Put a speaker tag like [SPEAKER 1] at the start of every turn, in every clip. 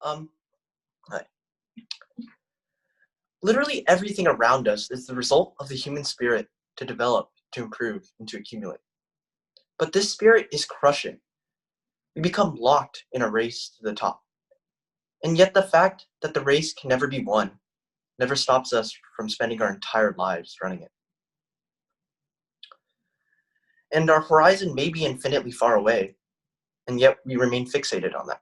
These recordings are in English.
[SPEAKER 1] Um, Hi. Literally everything around us is the result of the human spirit to develop, to improve, and to accumulate. But this spirit is crushing. We become locked in a race to the top. And yet the fact that the race can never be won never stops us from spending our entire lives running it. And our horizon may be infinitely far away, and yet we remain fixated on that.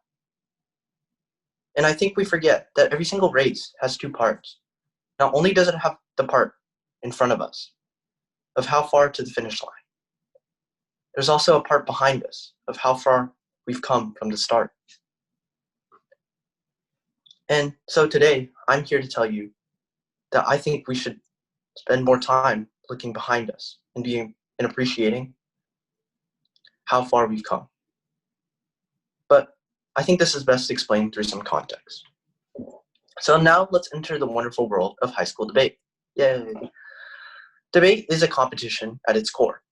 [SPEAKER 1] And I think we forget that every single race has two parts. Not only does it have the part in front of us of how far to the finish line, there's also a part behind us of how far we've come from the start. And so today, I'm here to tell you that I think we should spend more time looking behind us and appreciating how far we've come. But I think this is best explained through some context. So now let's enter the wonderful world of high school debate. Yay! Debate is a competition at its core.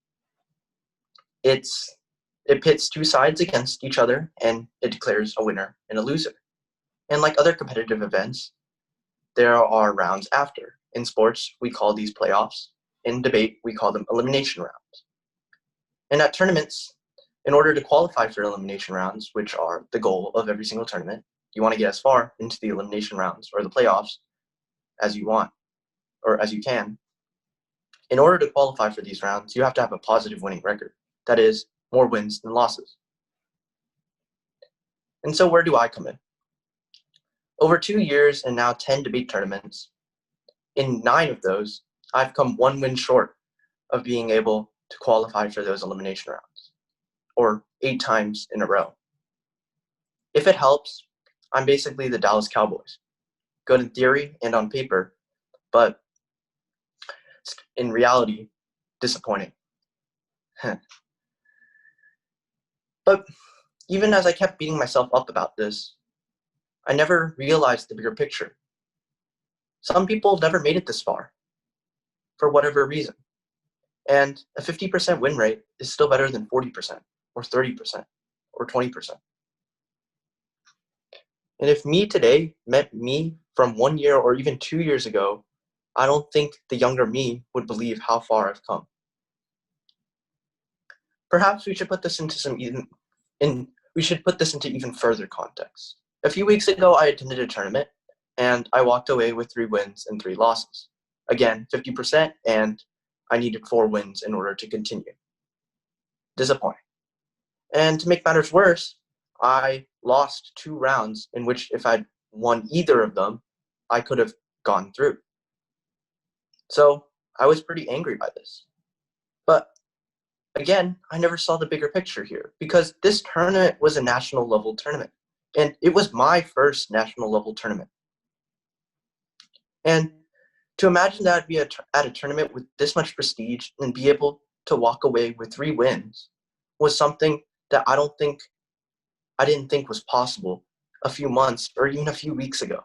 [SPEAKER 1] It pits two sides against each other, and it declares a winner and a loser. And like other competitive events, there are rounds after. In sports, we call these playoffs. In debate, we call them elimination rounds. And at tournaments, in order to qualify for elimination rounds, which are the goal of every single tournament, you want to get as far into the elimination rounds or the playoffs as you want, or as you can. In order to qualify for these rounds, you have to have a positive winning record. That is, more wins than losses. And so where do I come in? Over 2 years and now 10 debate tournaments, in 9 of those, I've come 1 win short of being able to qualify for those elimination rounds, or 8 times in a row. If it helps, I'm basically the Dallas Cowboys. Good in theory and on paper, but in reality, disappointing. But even as I kept beating myself up about this, I never realized the bigger picture. Some people never made it this far, for whatever reason. And a 50% win rate is still better than 40%, or 30%, or 20%. And if me today met me from 1 year or even 2 years ago, I don't think the younger me would believe how far I've come. Perhaps we should put this into even further context. A few weeks ago, I attended a tournament, and I walked away with 3 wins and 3 losses. Again, 50%, and I needed 4 wins in order to continue. Disappointing. And to make matters worse, I lost 2 rounds in which if I'd won either of them, I could have gone through. So I was pretty angry by this. But again, I never saw the bigger picture here because this tournament was a national level tournament. And it was my first national level tournament. And to imagine that I'd be at a tournament with this much prestige and be able to walk away with 3 wins was something that I didn't think was possible a few months or even a few weeks ago.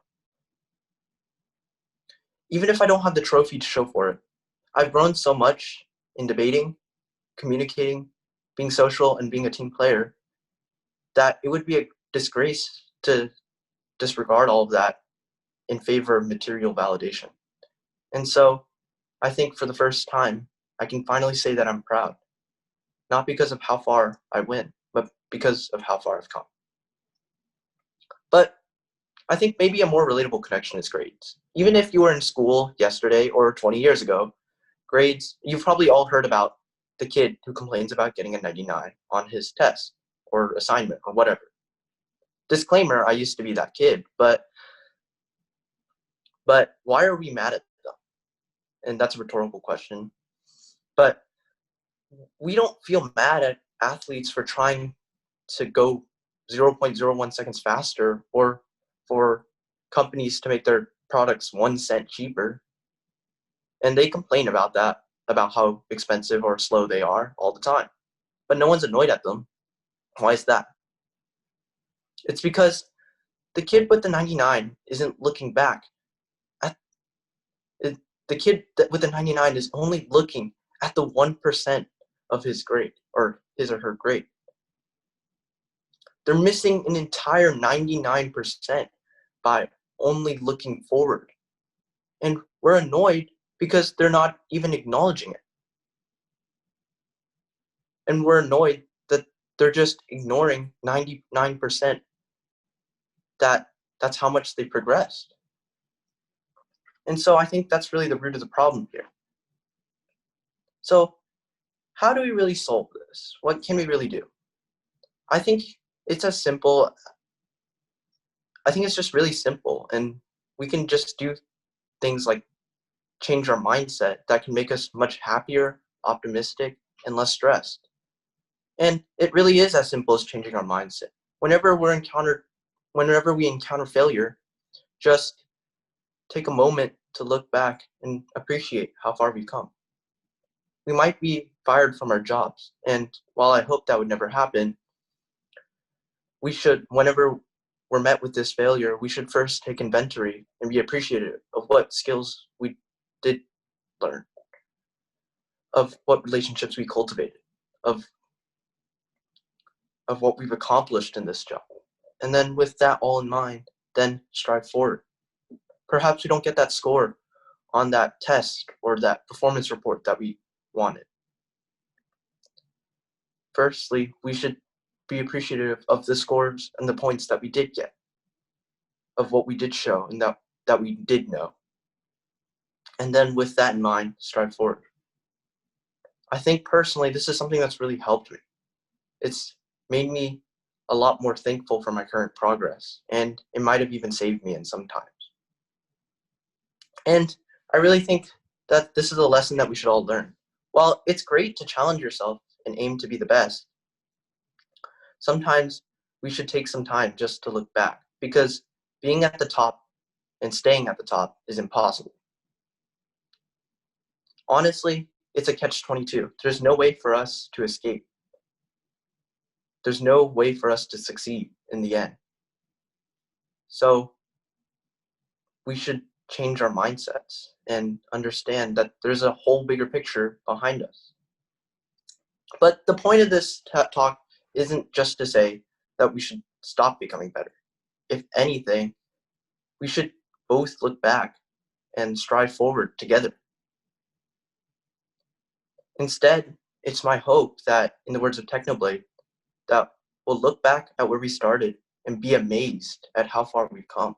[SPEAKER 1] Even if I don't have the trophy to show for it, I've grown so much in debating, communicating, being social, and being a team player that it would be a disgrace to disregard all of that in favor of material validation. And so I think for the first time, I can finally say that I'm proud, not because of how far I went, but because of how far I've come. But I think maybe a more relatable connection is grades. Even if you were in school yesterday or 20 years ago, grades, you've probably all heard about the kid who complains about getting a 99 on his test or assignment or whatever. Disclaimer, I used to be that kid, but why are we mad at them? And that's a rhetorical question. But we don't feel mad at athletes for trying to go 0.01 seconds faster or for companies to make their products 1 cent cheaper. And they complain about that, about how expensive or slow they are all the time. But no one's annoyed at them. Why is that? It's because the kid with the 99 isn't looking back. The kid with the 99 is only looking at the 1% of his grade, or his or her grade. They're missing an entire 99% by only looking forward. And we're annoyed because they're not even acknowledging it. And we're annoyed that they're just ignoring 99% that's how much they progressed. And so I think that's really the root of the problem here. So how do we really solve this? What can we really do? I think it's as simple. I think it's just really simple, and we can just do things like change our mindset that can make us much happier, optimistic, and less stressed. And it really is as simple as changing our mindset. Whenever we encounter failure, just take a moment to look back and appreciate how far we've come. We might be fired from our jobs, and while I hope that would never happen, we should, whenever we're met with this failure, we should first take inventory and be appreciative of what skills we did learn, of what relationships we cultivated, of what we've accomplished in this job. And then with that all in mind, then strive forward. Perhaps we don't get that score on that test or that performance report that we wanted. Firstly, we should be appreciative of the scores and the points that we did get, of what we did show and that we did know. And then with that in mind, strive forward. I think personally, this is something that's really helped me. It's made me a lot more thankful for my current progress, and it might have even saved me in some times. And I really think that this is a lesson that we should all learn. While it's great to challenge yourself and aim to be the best, sometimes we should take some time just to look back, because being at the top and staying at the top is impossible. Honestly, it's a catch-22. There's no way for us to escape. There's no way for us to succeed in the end. So we should change our mindsets and understand that there's a whole bigger picture behind us. But the point of this talk isn't just to say that we should stop becoming better. If anything, we should both look back and strive forward together. Instead, it's my hope that, in the words of Technoblade, that we'll look back at where we started and be amazed at how far we've come.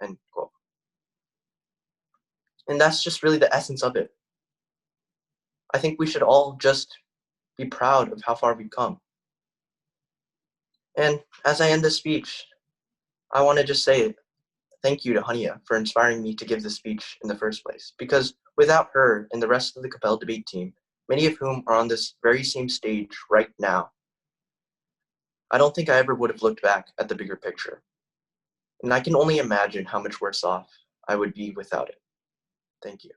[SPEAKER 1] End quote. And that's just really the essence of it. I think we should all just be proud of how far we've come. And as I end this speech, I want to just say thank you to Hania for inspiring me to give this speech in the first place. Because without her and the rest of the Capel debate team, many of whom are on this very same stage right now, I don't think I ever would have looked back at the bigger picture. And I can only imagine how much worse off I would be without it. Thank you.